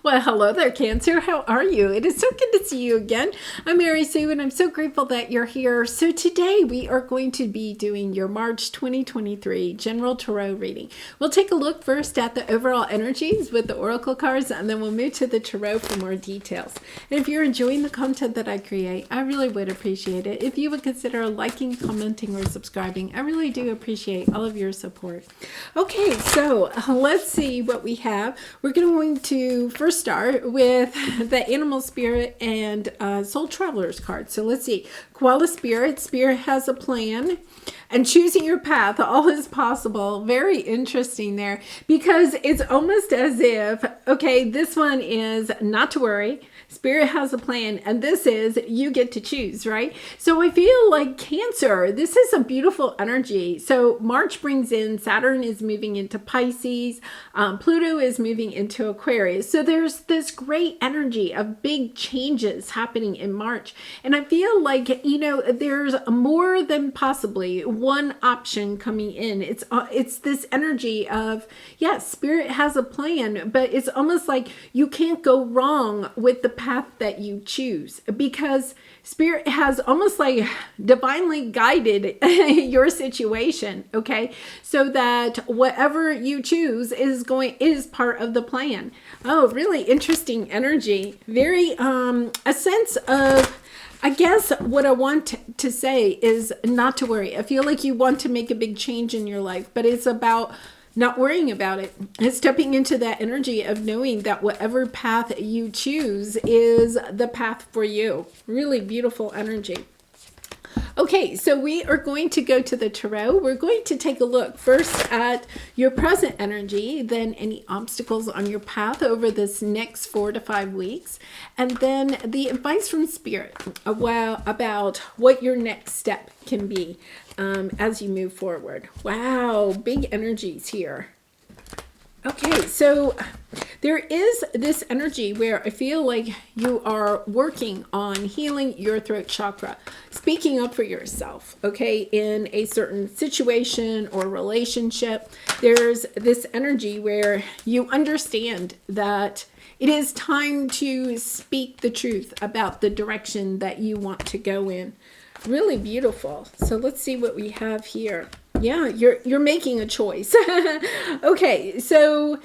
Well, hello there, Cancer. How are you? It is so good to see you again. I'm Mary Sue, and I'm so grateful that you're here. So today we are going to be doing your March 2023 General Tarot reading. We'll take a look first at the overall energies with the Oracle cards, and then we'll move to the Tarot for more details. And if you're enjoying the content that I create, I really would appreciate it if you would consider liking, commenting, or subscribing. I really do appreciate all of your support. Okay, so let's see what we have. We're going to first start with the Animal Spirit and Soul Travelers card. So let's see. Koala Spirit. Spirit has a plan. And choosing your path, all is possible. Very interesting there, because it's almost as if, okay, this one is not to worry. Spirit has a plan, and this is you get to choose, right? So I feel like Cancer, this is a beautiful energy. So March brings in Saturn is moving into Pisces. Pluto is moving into Aquarius. So there's this great energy of big changes happening in March. And I feel like, there's more than possibly one option coming in. It's this energy of, yes, Spirit has a plan, but it's almost like you can't go wrong with the path that you choose, because Spirit has almost like divinely guided your situation, okay? So that whatever you choose is part of the plan. Oh, really interesting energy. Very a sense of, I guess what I want to say is not to worry. I feel like you want to make a big change in your life, but it's about not worrying about it. It's stepping into that energy of knowing that whatever path you choose is the path for you. Really beautiful energy. Okay, so we are going to go to the Tarot. We're going to take a look first at your present energy, then any obstacles on your path over this next 4 to 5 weeks, and then the advice from Spirit about what your next step can be as you move forward. Wow, big energies here. Okay, so there is this energy where I feel like you are working on healing your throat chakra, speaking up for yourself, okay, in a certain situation or relationship. There's this energy where you understand that it is time to speak the truth about the direction that you want to go in. Really beautiful. So let's see what we have here. Yeah, you're making a choice. Okay, so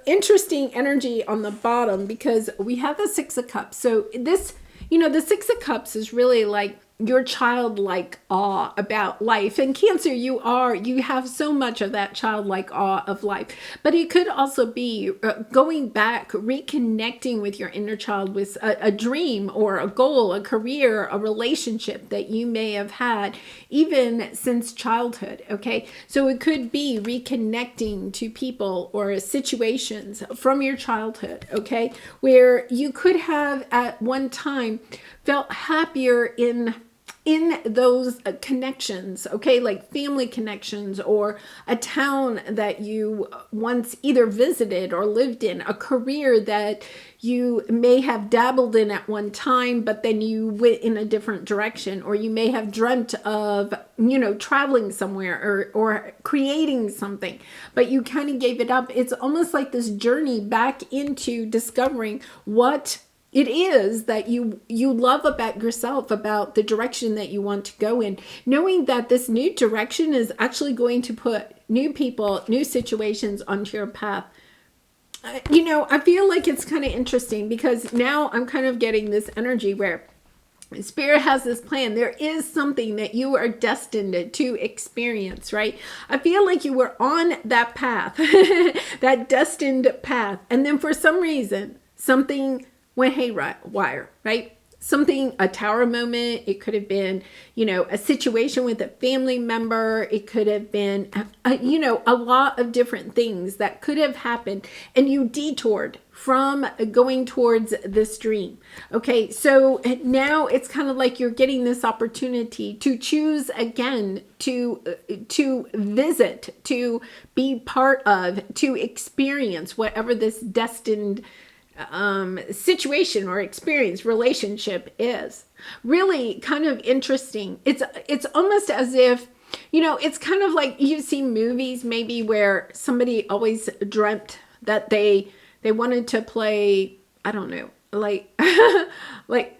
interesting energy on the bottom, because we have the Six of Cups. So this, the Six of Cups is really like your childlike awe about life. And Cancer, you have so much of that childlike awe of life. But it could also be going back, reconnecting with your inner child with a dream or a goal, a career, a relationship that you may have had even since childhood, okay? So it could be reconnecting to people or situations from your childhood, okay? Where you could have at one time felt happier in those connections, okay, like family connections, or a town that you once either visited or lived in, a career that you may have dabbled in at one time, but then you went in a different direction, or you may have dreamt of, traveling somewhere or creating something, but you kind of gave it up. It's almost like this journey back into discovering what it is that you love about yourself, about the direction that you want to go in, knowing that this new direction is actually going to put new people, new situations onto your path. I feel like it's kind of interesting, because now I'm kind of getting this energy where Spirit has this plan. There is something that you are destined to experience, right? I feel like you were on that path, that destined path. And then for some reason, something went haywire, right? Something, a tower moment. It could have been, a situation with a family member. It could have been, a lot of different things that could have happened. And you detoured from going towards this dream. Okay, so now it's kind of like you're getting this opportunity to choose again, to visit, to be part of, to experience whatever this destined situation or experience, relationship is. Really kind of interesting. It's almost as if, it's kind of like you've seen movies maybe where somebody always dreamt that they they wanted to play, I don't know, like, like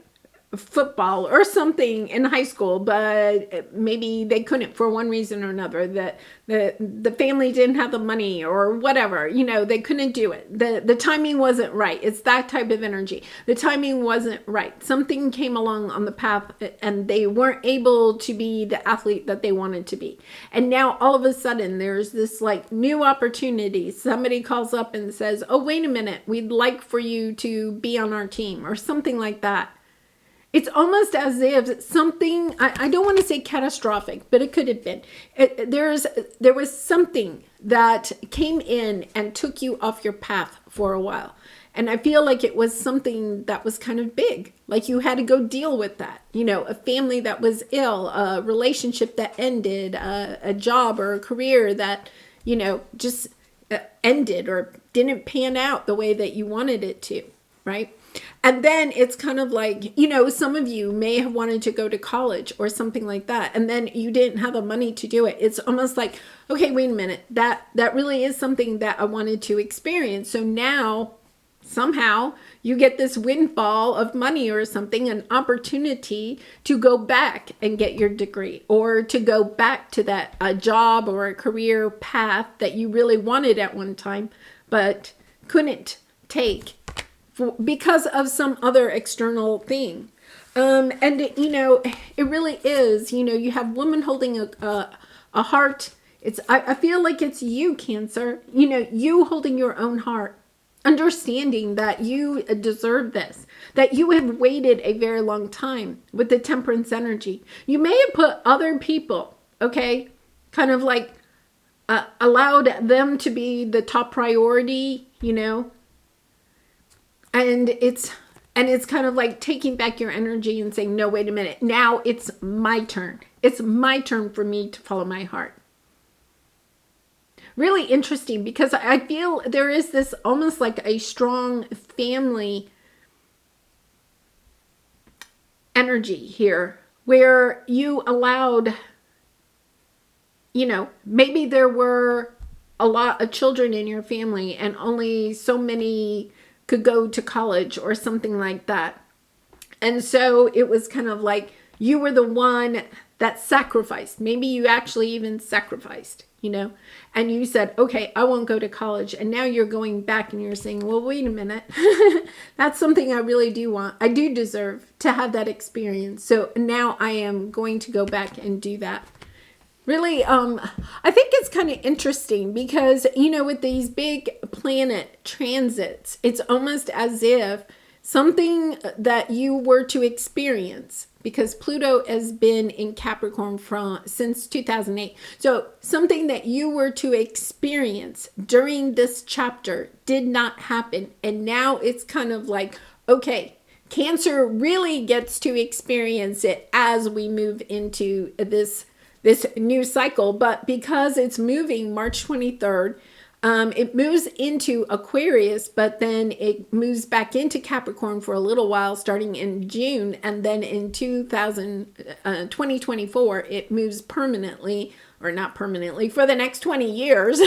football or something in high school, but maybe they couldn't for one reason or another, that the family didn't have the money or whatever, you know, they couldn't do it. The timing wasn't right. It's that type of energy. The timing wasn't right. Something came along on the path and they weren't able to be the athlete that they wanted to be. And now all of a sudden there's this like new opportunity. Somebody calls up and says, oh, wait a minute, we'd like for you to be on our team or something like that. It's almost as if something, I don't want to say catastrophic, but it could have been. There was something that came in and took you off your path for a while. And I feel like it was something that was kind of big. Like you had to go deal with that. You know, a family that was ill, a relationship that ended, a job or a career that, you know, just ended or didn't pan out the way that you wanted it to, right? And then it's kind of like, you know, some of you may have wanted to go to college or something like that, and then you didn't have the money to do it. It's almost like, okay, wait a minute, that really is something that I wanted to experience. So now somehow you get this windfall of money or something, an opportunity to go back and get your degree, or to go back to that job or a career path that you really wanted at one time, but couldn't take because of some other external thing. And, you know, it really is, you know, you have woman holding a heart. I feel like it's you, Cancer, you know, you holding your own heart, understanding that you deserve this, that you have waited a very long time with the Temperance energy. You may have put other people, okay, kind of like allowed them to be the top priority, you know, and it's kind of like taking back your energy and saying, no, wait a minute. Now it's my turn. It's my turn for me to follow my heart. Really interesting, because I feel there is this almost like a strong family energy here where you allowed, you know, maybe there were a lot of children in your family and only so many could go to college or something like that. And so it was kind of like you were the one that sacrificed. Maybe you actually even sacrificed, you know, and you said, okay, I won't go to college. And now you're going back and you're saying, well, wait a minute. That's something I really do want. I do deserve to have that experience. So now I am going to go back and do that. Really, I think it's kind of interesting because, you know, with these big planet transits, it's almost as if something that you were to experience, because Pluto has been in Capricorn since 2008. So something that you were to experience during this chapter did not happen. And now it's kind of like, okay, Cancer really gets to experience it as we move into this new cycle. But because it's moving March 23rd, it moves into Aquarius, but then it moves back into Capricorn for a little while starting in June. And then in 2024, it moves permanently, or not permanently, for the next 20 years.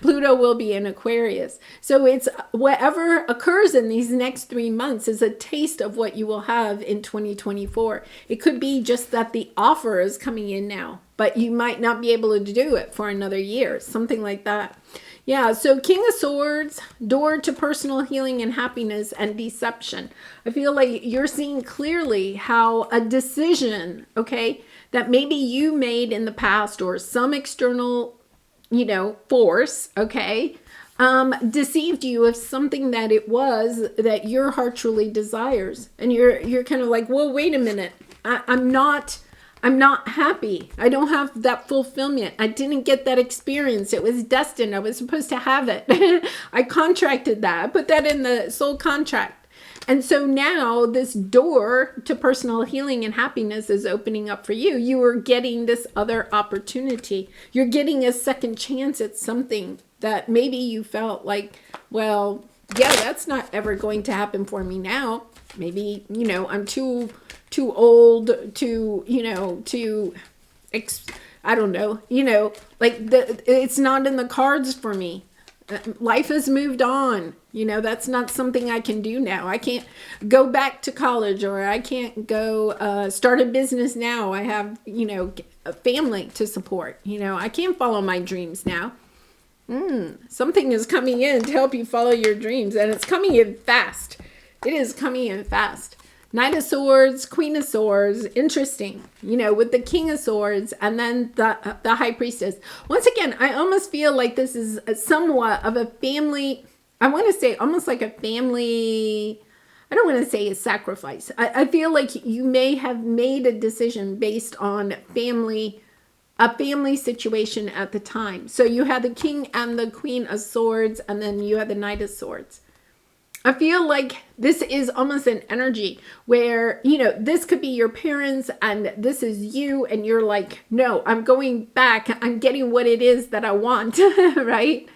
Pluto will be in Aquarius. So it's whatever occurs in these next 3 months is a taste of what you will have in 2024. It could be just that the offer is coming in now, but you might not be able to do it for another year, something like that. Yeah, so King of Swords, door to personal healing and happiness and deception. I feel like you're seeing clearly how a decision, okay, that maybe you made in the past or some external, you know, force, okay, deceived you of something that it was that your heart truly desires. And you're kind of like, well, wait a minute, I'm not happy. I don't have that fulfillment. I didn't get that experience. It was destined. I was supposed to have it. I contracted that. I put that in the soul contract. And so now this door to personal healing and happiness is opening up for you. You are getting this other opportunity. You're getting a second chance at something that maybe you felt like, well, yeah, that's not ever going to happen for me now. Maybe, you know, I'm too old to, you know, I don't know, you know, like it's not in the cards for me. life has moved on. That's not something I can do now. I can't go back to college, or I can't go start a business now. I have, a family to support. I can't follow my dreams now. Something is coming in to help you follow your dreams, and it's coming in fast. It is coming in fast. Knight of Swords, Queen of Swords, interesting, with the King of Swords, and then the High Priestess. Once again, I almost feel like this is somewhat of a family, I want to say almost like a family, I don't want to say a sacrifice. I feel like you may have made a decision based on a family situation at the time. So you had the King and the Queen of Swords, and then you had the Knight of Swords. I feel like this is almost an energy where, this could be your parents and this is you, and you're like, no, I'm going back. I'm getting what it is that I want, right?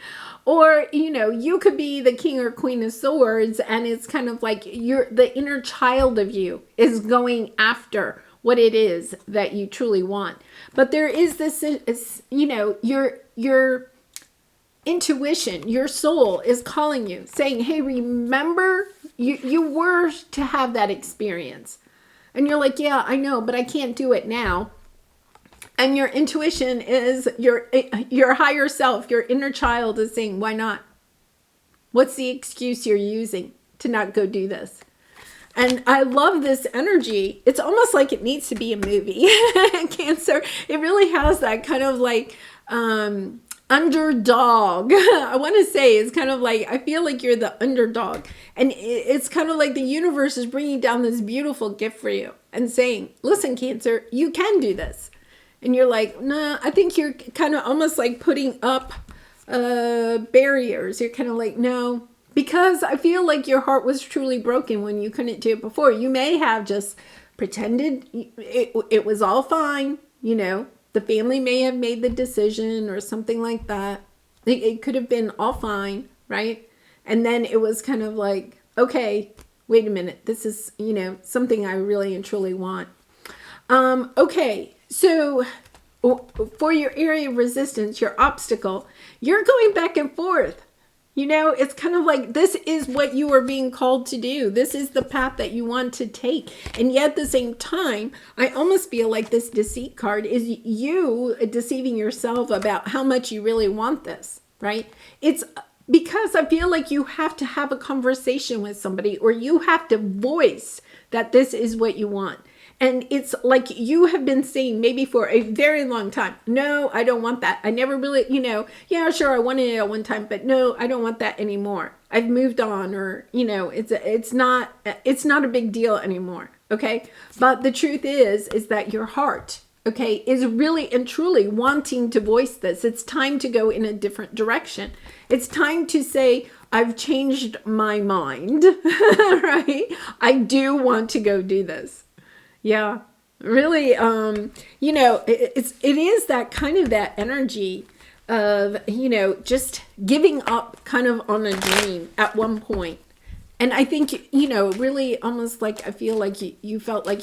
Or, you could be the King or Queen of Swords, and it's kind of like the inner child of you is going after what it is that you truly want. But there is this, your intuition, your soul is calling you, saying, hey, remember, you were to have that experience. And you're like, yeah, I know, but I can't do it now. And your intuition is your higher self, your inner child is saying, why not? What's the excuse you're using to not go do this? And I love this energy. It's almost like it needs to be a movie. Cancer, it really has that kind of like underdog. I want to say it's kind of like, I feel like you're the underdog. And it's kind of like the universe is bringing down this beautiful gift for you and saying, listen, Cancer, you can do this. And you're like, nah, I think you're kind of almost like putting up barriers. You're kind of like, no. Because I feel like your heart was truly broken when you couldn't do it before. You may have just pretended it was all fine. The family may have made the decision or something like that. It could have been all fine, right? And then it was kind of like, okay, wait a minute. This is, something I really and truly want. Okay, so for your area of resistance, your obstacle, you're going back and forth. It's kind of like this is what you are being called to do. This is the path that you want to take. And yet at the same time, I almost feel like this deceit card is you deceiving yourself about how much you really want this, right? It's because I feel like you have to have a conversation with somebody, or you have to voice that this is what you want. And it's like you have been saying maybe for a very long time, no, I don't want that. I never really, yeah, sure, I wanted it at one time, but no, I don't want that anymore. I've moved on, or, it's not a big deal anymore. Okay. But the truth is that your heart, okay, is really and truly wanting to voice this. It's time to go in a different direction. It's time to say, I've changed my mind, right? I do want to go do this. Yeah, really, it is that kind of that energy of, just giving up kind of on a dream at one point. And I think, really almost like, I feel like you felt like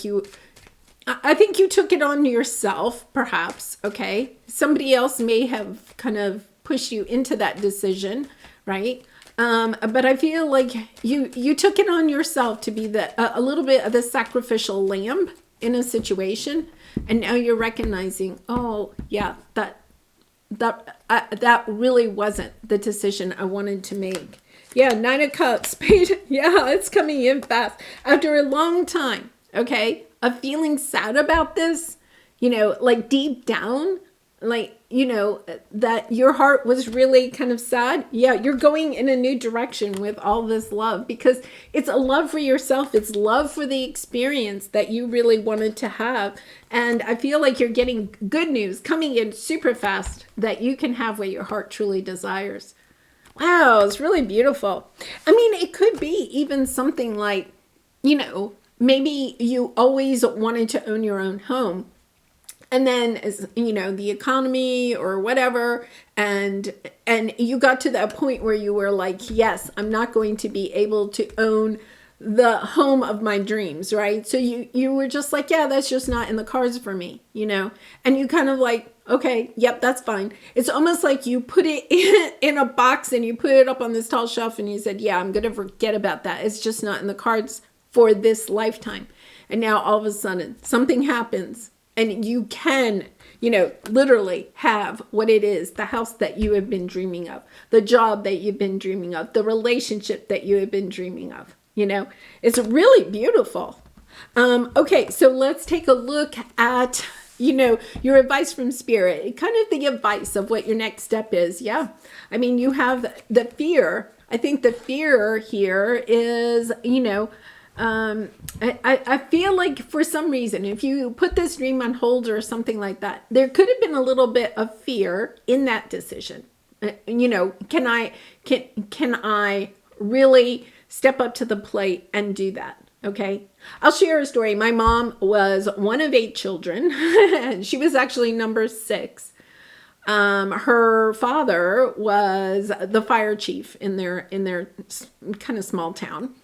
I think you took it on yourself, perhaps, okay? Somebody else may have kind of pushed you into that decision, right? But I feel like you took it on yourself to be a little bit of the sacrificial lamb in a situation, and now you're recognizing, oh yeah, that really wasn't the decision I wanted to make. Yeah, 9 of Cups, yeah, it's coming in fast after a long time. Okay, of feeling sad about this, like deep down. Like, that your heart was really kind of sad. Yeah, you're going in a new direction with all this love, because it's a love for yourself. It's love for the experience that you really wanted to have. And I feel like you're getting good news coming in super fast that you can have what your heart truly desires. Wow, it's really beautiful. I mean, it could be even something like, maybe you always wanted to own your own home. And then, the economy or whatever, and you got to that point where you were like, yes, I'm not going to be able to own the home of my dreams, right? So you were just like, yeah, that's just not in the cards for me, and you kind of like Okay, yep, that's fine. It's almost like you put it in a box and you put it up on this tall shelf and you said, yeah, I'm going to forget about that. It's just not in the cards for this lifetime. And now all of a sudden something happens and you can, literally have what it is, the house that you have been dreaming of, the job that you've been dreaming of, the relationship that you have been dreaming of. It's really beautiful. Okay, so let's take a look at your advice from Spirit, kind of the advice of what your next step is. Yeah. I mean, you have the fear. I think the fear here is, I feel like for some reason, if you put this dream on hold or something like that, there could have been a little bit of fear in that decision. Can I really step up to the plate and do that? Okay. I'll share a story. My mom was one of 8 children. And she was actually number 6. Her father was the fire chief in their kind of small town.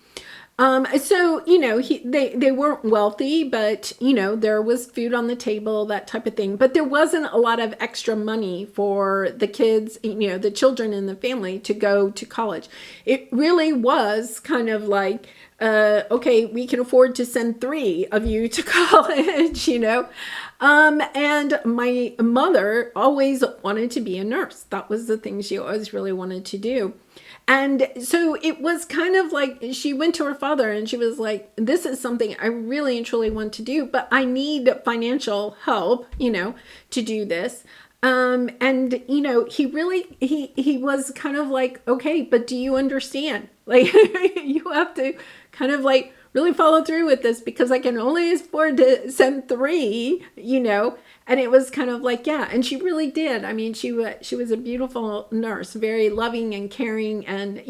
So, they weren't wealthy, but, there was food on the table, that type of thing. But there wasn't a lot of extra money for the kids, the children in the family to go to college. It really was kind of like, okay, we can afford to send 3 of you to college, and my mother always wanted to be a nurse. That was the thing she always really wanted to do. And so it was kind of like she went to her father and she was like, this is something I really and truly want to do, but I need financial help, to do this. And, he was kind of like, okay, but do you understand? Like, you have to kind of like really follow through with this because I can only afford to send 3, and it was kind of like, yeah. And she really did. I mean, she was a beautiful nurse, very loving and caring, and,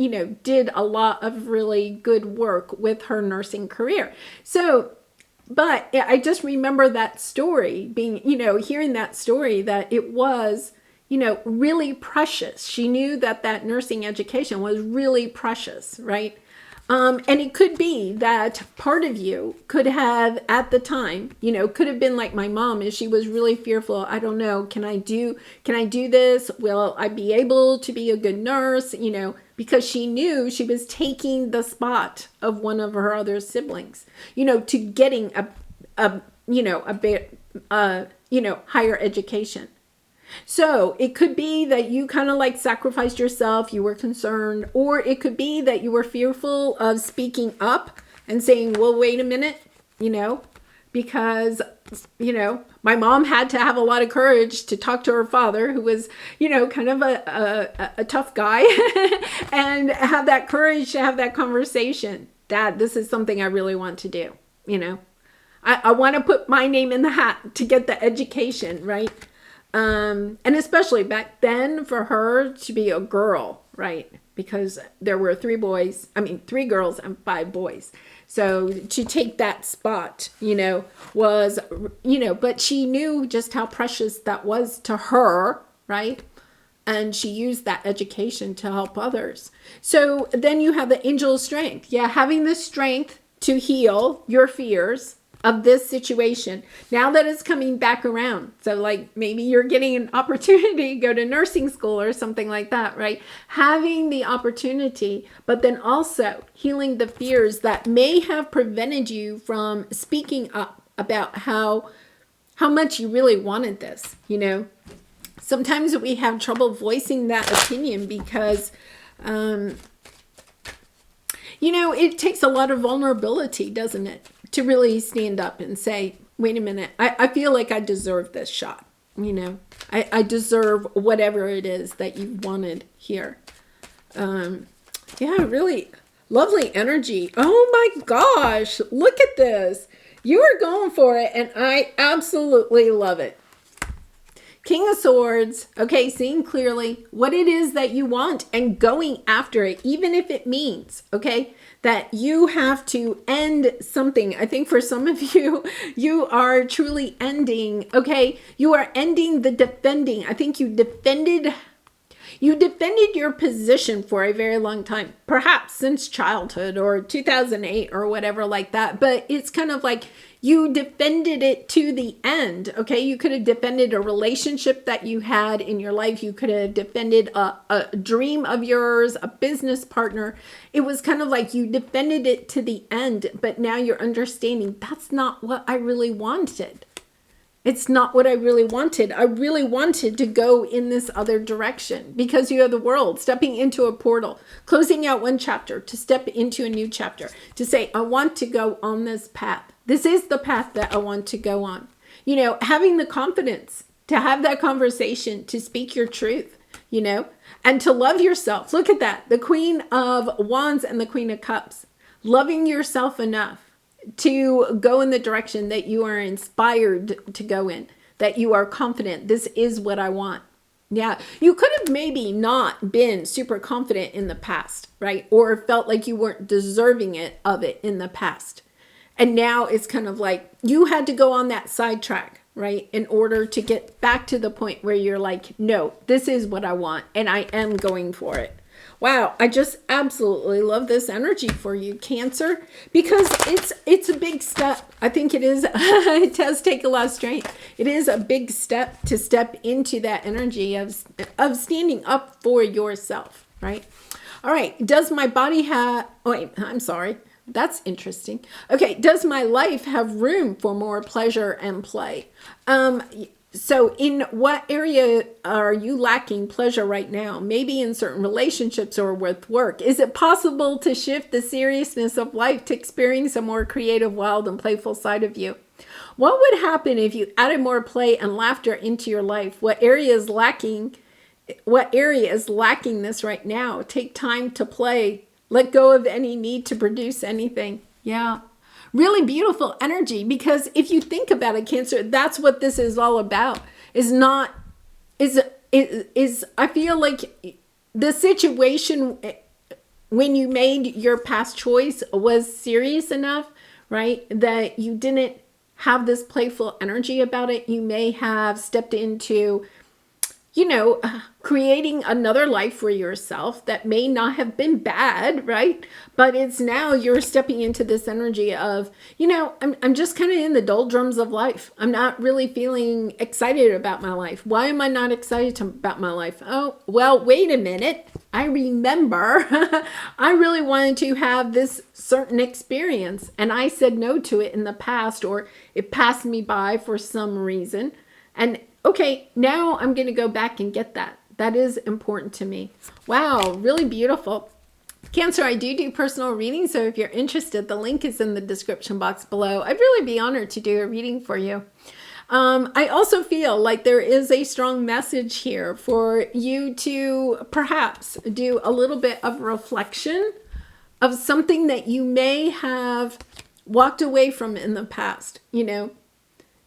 did a lot of really good work with her nursing career. So, but I just remember that story being, hearing that story, that it was, really precious. She knew that nursing education was really precious, right? And it could be that part of you could have at the time, could have been like my mom, and she was really fearful. I don't know. Can I do this? Will I be able to be a good nurse? Because she knew she was taking the spot of one of her other siblings, to getting a bit, higher education. So it could be that you kind of like sacrificed yourself, you were concerned, or it could be that you were fearful of speaking up and saying, well, wait a minute, because, my mom had to have a lot of courage to talk to her father, who was, kind of a tough guy, and have that courage to have that conversation. Dad, this is something I really want to do, I want to put my name in the hat to get the education, right? And especially back then for her to be a girl, right? Because there were 3 girls and 5 boys. So to take that spot, was, but she knew just how precious that was to her, right? And she used that education to help others. So then you have the angel of strength. Yeah, having the strength to heal your fears of this situation now that it's coming back around. So like maybe you're getting an opportunity to go to nursing school or something like that, right? Having the opportunity, but then also healing the fears that may have prevented you from speaking up about how much you really wanted this. Sometimes we have trouble voicing that opinion because it takes a lot of vulnerability, doesn't it? To really stand up and say, wait a minute, I feel like I deserve this shot. I deserve whatever it is that you wanted here. Yeah, really lovely energy. Oh my gosh, look at this. You are going for it, and I absolutely love it. King of Swords, okay, seeing clearly what it is that you want and going after it, even if it means, okay, that you have to end something. I think for some of you, you are truly ending, okay, you are ending the defending. I think you defended You defended your position for a very long time, perhaps since childhood or 2008 or whatever like that. But it's kind of like you defended it to the end. Okay. You could have defended a relationship that you had in your life. You could have defended a dream of yours, a business partner. It was kind of like you defended it to the end, but now you're understanding that's not what I really wanted. It's not what I really wanted. I really wanted to go in this other direction because you have the world stepping into a portal, closing out one chapter to step into a new chapter, to say, I want to go on this path. This is the path that I want to go on. You know, having the confidence to have that conversation, to speak your truth, you know, and to love yourself. Look at that. The Queen of Wands and the Queen of Cups. Loving yourself enough to go in the direction that you are inspired to go in, that you are confident. This is what I want. Yeah, you could have maybe not been super confident in the past, right? Or felt like you weren't deserving of it in the past. And now it's kind of like you had to go on that sidetrack, right? In order to get back to the point where you're like, no, this is what I want and I am going for it. Wow, I just absolutely love this energy for you, Cancer, because it's a big step. I think it is. It does take a lot of strength. It is a big step to step into that energy of standing up for yourself, right? All right. Does my body have, wait, I'm sorry. That's interesting. Okay. Does my life have room for more pleasure and play? So in what area are you lacking pleasure right now? Maybe in certain relationships or with work. Is it possible to shift the seriousness of life to experience a more creative, wild, and playful side of you? What would happen if you added more play and laughter into your life? What area is lacking this right now? Take time to play. Let go of any need to produce anything. Yeah. Really beautiful energy, because if you think about it, Cancer, that's what this is all about. I feel like the situation when you made your past choice was serious enough, right? That you didn't have this playful energy about it. You may have stepped into, creating another life for yourself that may not have been bad, right? But it's now you're stepping into this energy of, I'm just kind of in the doldrums of life. I'm not really feeling excited about my life. Why am I not excited about my life? Oh, well, wait a minute. I remember I really wanted to have this certain experience and I said no to it in the past, or it passed me by for some reason. And okay, now I'm going to go back and get that. That is important to me. Wow, really beautiful. Cancer, I do personal readings, so if you're interested, the link is in the description box below. I'd really be honored to do a reading for you. I also feel like there is a strong message here for you to perhaps do a little bit of reflection of something that you may have walked away from in the past,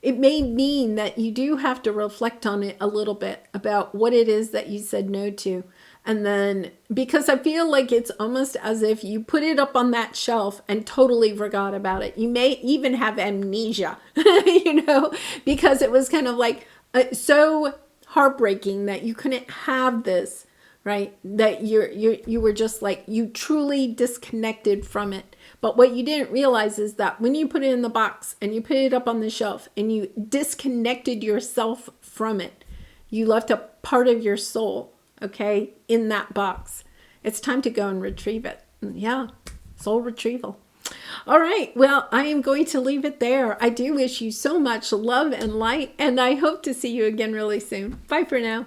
It may mean that you do have to reflect on it a little bit about what it is that you said no to. And then, because I feel like it's almost as if you put it up on that shelf and totally forgot about it. You may even have amnesia, because it was kind of like so heartbreaking that you couldn't have this, right? That you were just like, you truly disconnected from it. But what you didn't realize is that when you put it in the box and you put it up on the shelf and you disconnected yourself from it, you left a part of your soul, okay, in that box. It's time to go and retrieve it. Yeah, soul retrieval. All right, well, I am going to leave it there. I do wish you so much love and light, and I hope to see you again really soon. Bye for now.